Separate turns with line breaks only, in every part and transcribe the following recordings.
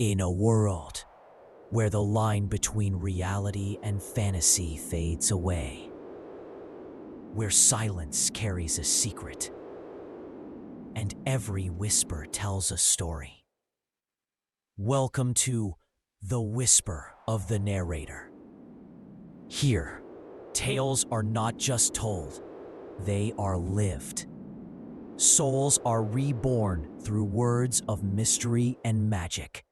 In a world where the line between reality and fantasy fades away, where silence carries a secret, and every whisper tells a story. Welcome to The Whisper of the Narrator. Here, tales are not just told, they are lived. Souls are reborn through words of mystery and magic,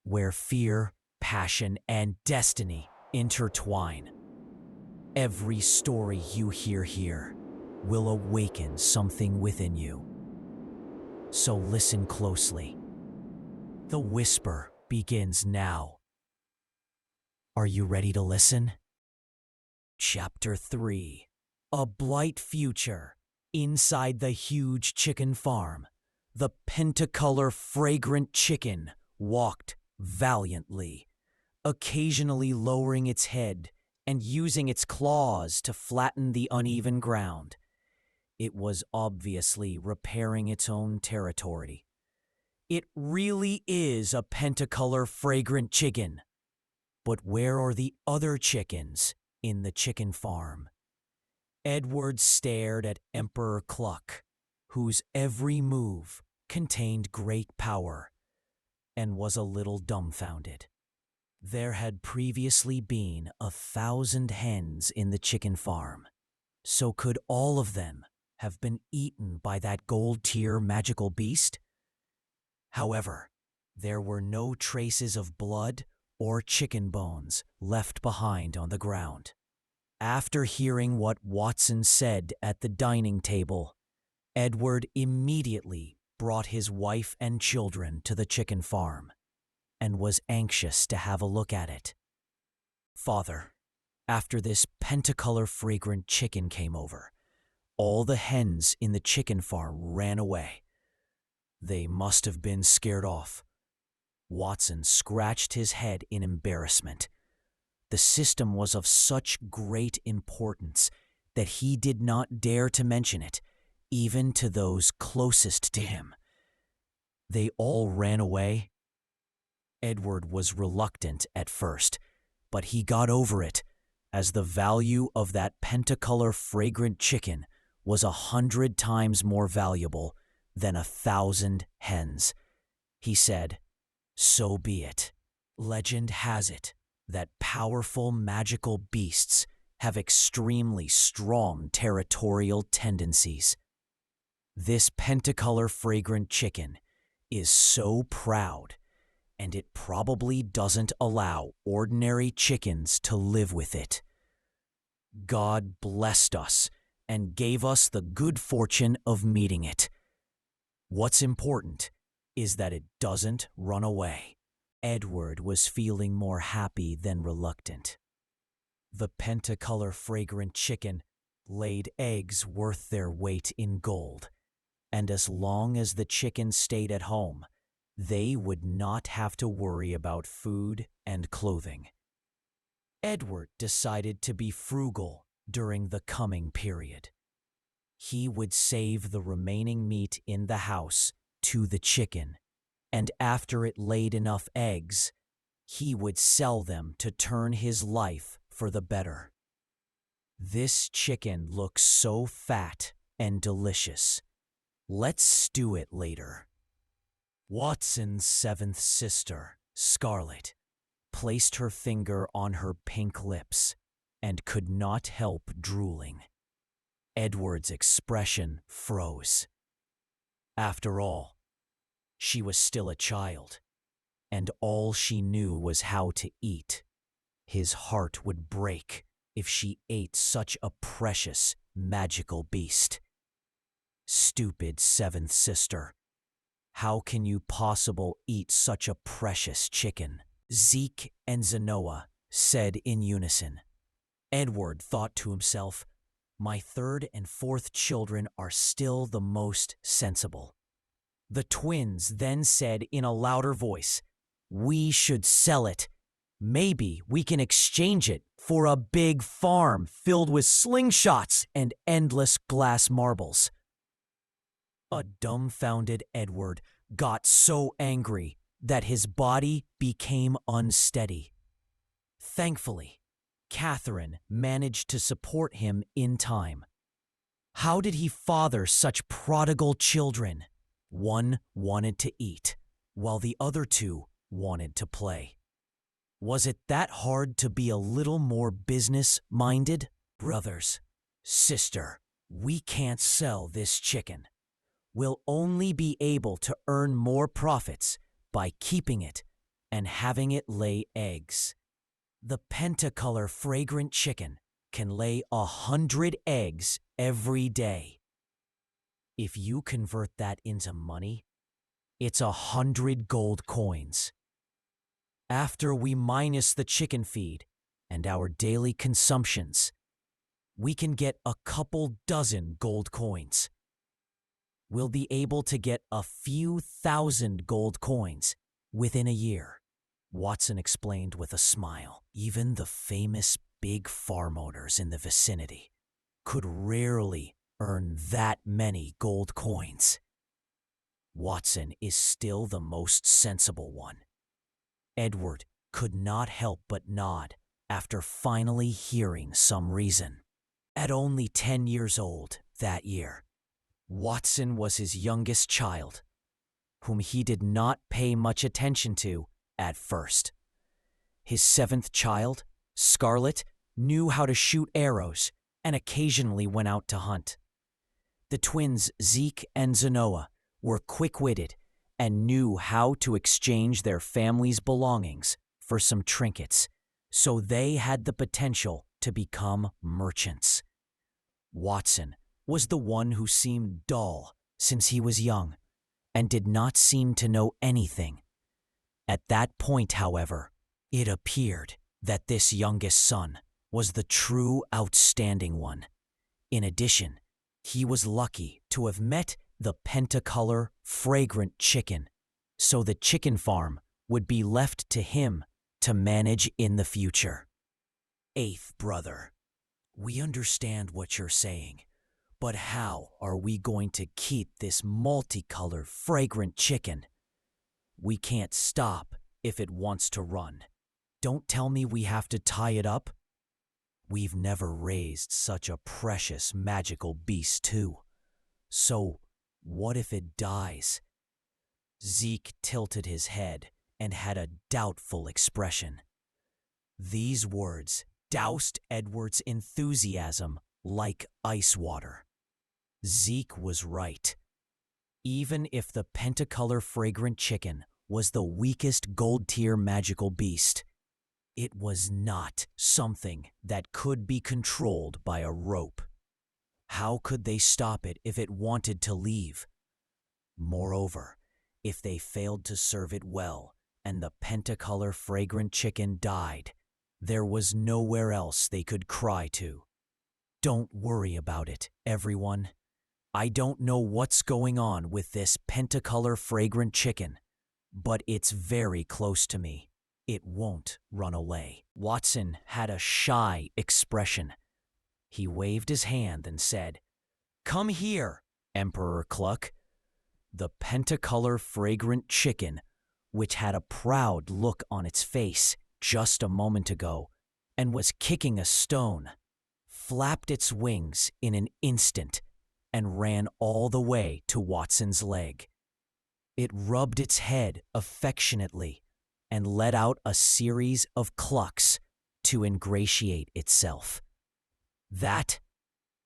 where fear, passion, and destiny intertwine. Every story you hear here will awaken something within you. So listen closely. The whisper begins now. Are you ready to listen? Chapter 3. A Blight Future. Inside the huge chicken farm, the Pentacolor Fragrant Chicken walked valiantly, occasionally lowering its head and using its claws to flatten the uneven ground. It was obviously repairing its own territory. It really is a Pentacolor Fragrant Chicken. But where are the other chickens in the chicken farm? Edward stared at Emperor Cluck, whose every move contained great power, and was a little dumbfounded. There had previously been 1,000 hens in the chicken farm, so could all of them have been eaten by that gold-tier magical beast? However, there were no traces of blood or chicken bones left behind on the ground. After hearing what Watson said at the dining table, Edward immediately brought his wife and children to the chicken farm and was anxious to have a look at it. Father, after this Pentacolor Fragrant Chicken came over, all the hens in the chicken farm ran away. They must have been scared off. Watson scratched his head in embarrassment. The system was of such great importance that he did not dare to mention it, even to those closest to him. They all ran away? Edward was reluctant at first, but he got over it, as the value of that Pentacolor Fragrant Chicken was 100 times more valuable than 1,000 hens. He said, "So be it. Legend has it that powerful magical beasts have extremely strong territorial tendencies. This Pentacolor Fragrant Chicken is so proud, and it probably doesn't allow ordinary chickens to live with it. God blessed us and gave us the good fortune of meeting it. What's important is that it doesn't run away." Edward was feeling more happy than reluctant. The Pentacolor Fragrant Chicken laid eggs worth their weight in gold, and as long as the chickens stayed at home, they would not have to worry about food and clothing. Edward decided to be frugal during the coming period. He would save the remaining meat in the house to the chicken, and after it laid enough eggs, he would sell them to turn his life for the better. This chicken looks so fat and delicious. Let's stew it later. Watson's seventh sister, Scarlet, placed her finger on her pink lips and could not help drooling. Edward's expression froze. After all, she was still a child, and all she knew was how to eat. His heart would break if she ate such a precious, magical beast. Stupid seventh sister. How can you possibly eat such a precious chicken? Zeke and Zenoa said in unison. Edward thought to himself, my third and fourth children are still the most sensible. The twins then said in a louder voice, we should sell it. Maybe we can exchange it for a big farm filled with slingshots and endless glass marbles. A dumbfounded Edward got so angry that his body became unsteady. Thankfully, Catherine managed to support him in time. How did he father such prodigal children? One wanted to eat, while the other two wanted to play. Was it that hard to be a little more business-minded? Brothers, sister, we can't sell this chicken. We'll only be able to earn more profits by keeping it and having it lay eggs. The Pentacolor Fragrant Chicken can lay 100 eggs every day. If you convert that into money, it's 100 gold coins. After we minus the chicken feed and our daily consumptions, we can get a couple dozen gold coins. We'll be able to get a few thousand gold coins within a year, Watson explained with a smile. Even the famous big farm owners in the vicinity could rarely earn that many gold coins. Watson is still the most sensible one. Edward could not help but nod after finally hearing some reason. At only 10 years old that year, Watson was his youngest child, whom he did not pay much attention to at first. His 7th child, Scarlet, knew how to shoot arrows and occasionally went out to hunt. The twins Zeke and Zenoa were quick-witted and knew how to exchange their family's belongings for some trinkets, so they had the potential to become merchants. Watson was the one who seemed dull since he was young and did not seem to know anything. At that point, however, it appeared that this youngest son was the true outstanding one. In addition, he was lucky to have met the Pentacolor Fragrant Chicken, so the chicken farm would be left to him to manage in the future. 8th brother, we understand what you're saying, but how are we going to keep this multicolored fragrant chicken? We can't stop if it wants to run. Don't tell me we have to tie it up. We've never raised such a precious magical beast too. So, what if it dies? Zeke tilted his head and had a doubtful expression. These words doused Edward's enthusiasm like ice water. Zeke was right. Even if the Pentacolor Fragrant Chicken was the weakest gold-tier magical beast, it was not something that could be controlled by a rope. How could they stop it if it wanted to leave? Moreover, if they failed to serve it well and the Pentacolor Fragrant Chicken died, there was nowhere else they could cry to. Don't worry about it, everyone. I don't know what's going on with this Pentacolor Fragrant Chicken, but it's very close to me. It won't run away. Watson had a shy expression. He waved his hand and said, "Come here, Emperor Cluck." The Pentacolor Fragrant Chicken, which had a proud look on its face just a moment ago and was kicking a stone, flapped its wings in an instant and ran all the way to Watson's leg. It rubbed its head affectionately and let out a series of clucks to ingratiate itself. That,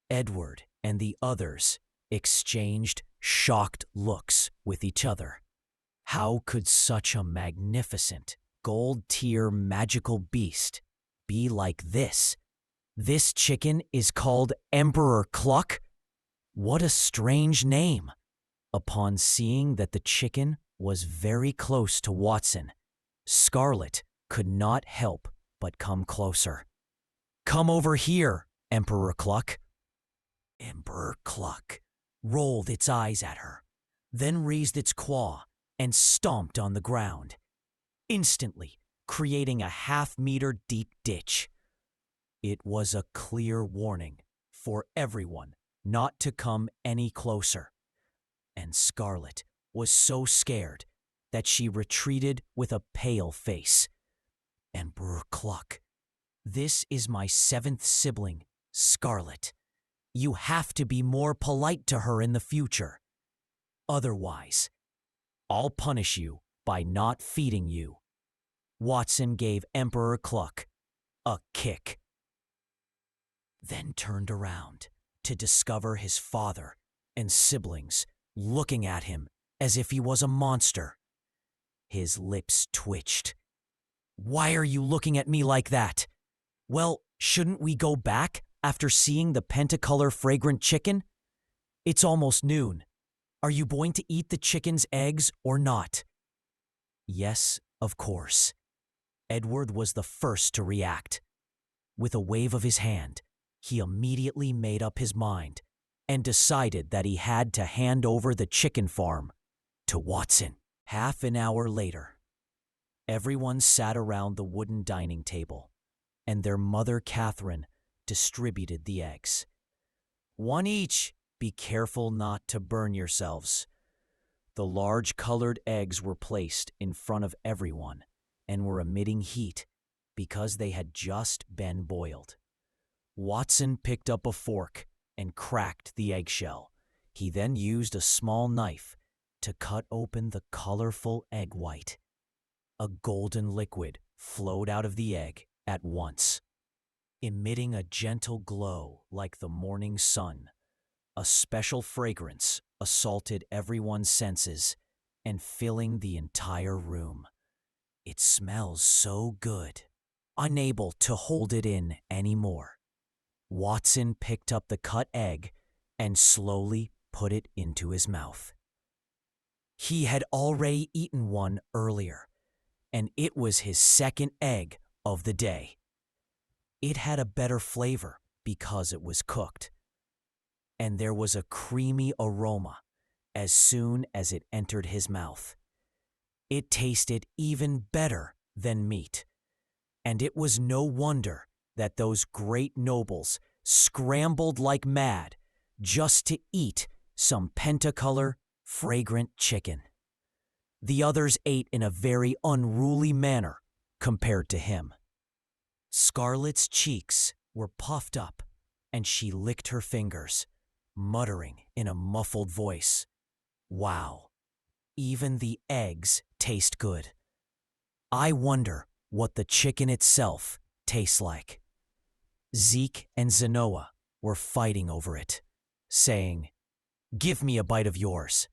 Edward and the others exchanged shocked looks with each other. How could such a magnificent, gold-tier magical beast be like this? This chicken is called Emperor Cluck? What a strange name! Upon seeing that the chicken was very close to Watson, Scarlet could not help but come closer. "Come over here, Emperor Cluck." Emperor Cluck rolled its eyes at her, then raised its claw and stomped on the ground, instantly creating a half-meter deep ditch. It was a clear warning for everyone not to come any closer, and Scarlet was so scared that she retreated with a pale face. Emperor Cluck, this is my 7th sibling, Scarlet. You have to be more polite to her in the future. Otherwise, I'll punish you by not feeding you. Watson gave Emperor Cluck a kick, then turned around to discover his father and siblings looking at him as if he was a monster. His lips twitched. Why are you looking at me like that? Well, shouldn't we go back after seeing the Pentacolor Fragrant Chicken? It's almost noon. Are you going to eat the chicken's eggs or not? Yes, of course. Edward was the first to react. With a wave of his hand, he immediately made up his mind and decided that he had to hand over the chicken farm to Watson. Half an hour later, everyone sat around the wooden dining table, and their mother, Catherine, distributed the eggs. One each. Be careful not to burn yourselves. The large colored eggs were placed in front of everyone and were emitting heat because they had just been boiled. Watson picked up a fork and cracked the eggshell. He then used a small knife to cut open the colorful egg white. A golden liquid flowed out of the egg at once, emitting a gentle glow like the morning sun. A special fragrance assaulted everyone's senses and filling the entire room. It smells so good. Unable to hold it in anymore, Watson picked up the cut egg and slowly put it into his mouth. He had already eaten one earlier, and it was his second egg of the day. It had a better flavor because it was cooked, and there was a creamy aroma as soon as it entered his mouth. It tasted even better than meat, and it was no wonder that those great nobles scrambled like mad just to eat some Pentacolor Fragrant Chicken. The others ate in a very unruly manner compared to him. Scarlet's cheeks were puffed up, and she licked her fingers, muttering in a muffled voice, "Wow, even the eggs taste good. I wonder what the chicken itself tastes like." Zeke and Zenoa were fighting over it, saying, "Give me a bite of yours.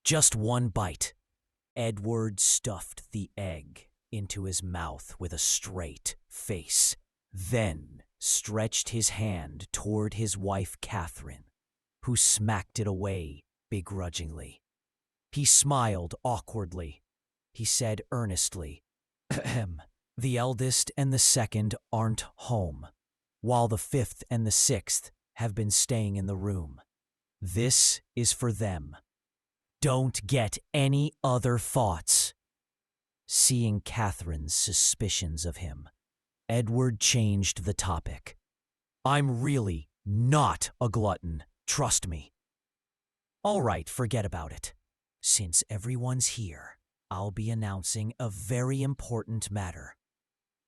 Just one bite." Edward stuffed the egg into his mouth with a straight face, then stretched his hand toward his wife Catherine, who smacked it away begrudgingly. He smiled awkwardly. He said earnestly, "Ahem. The eldest and the second aren't home, while the 5th and the 6th have been staying in the room. This is for them. Don't get any other thoughts." Seeing Catherine's suspicions of him, Edward changed the topic. "I'm really not a glutton, trust me." "All right, forget about it. Since everyone's here, I'll be announcing a very important matter.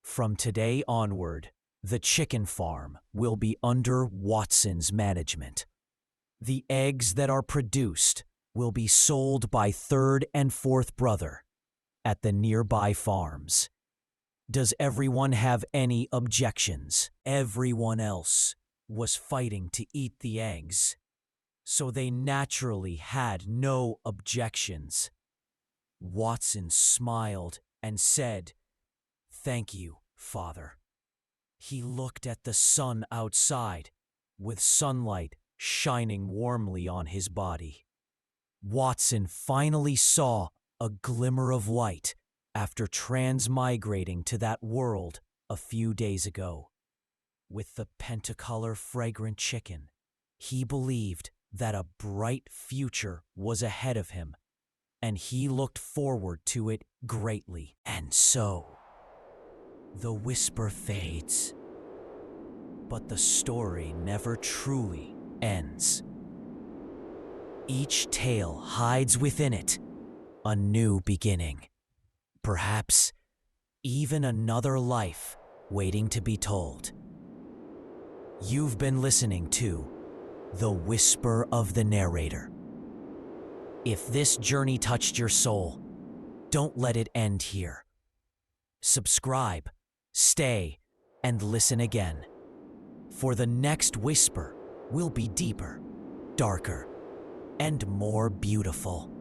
From today onward, the chicken farm will be under Watson's management. The eggs that are produced will be sold by 3rd and 4th brother at the nearby farms. Does everyone have any objections?" Everyone else was fighting to eat the eggs, so they naturally had no objections. Watson smiled and said, "Thank you, Father." He looked at the sun outside, with sunlight shining warmly on his body. Watson finally saw a glimmer of light after transmigrating to that world a few days ago. With the Pentacolor Fragrant Chicken, he believed that a bright future was ahead of him, and he looked forward to it greatly. And so, the whisper fades, but the story never truly ends. Each tale hides within it a new beginning. Perhaps even another life waiting to be told. You've been listening to The Whisper of the Narrator. If this journey touched your soul, don't let it end here. Subscribe, stay, and listen again. For the next whisper will be deeper, darker, and more beautiful.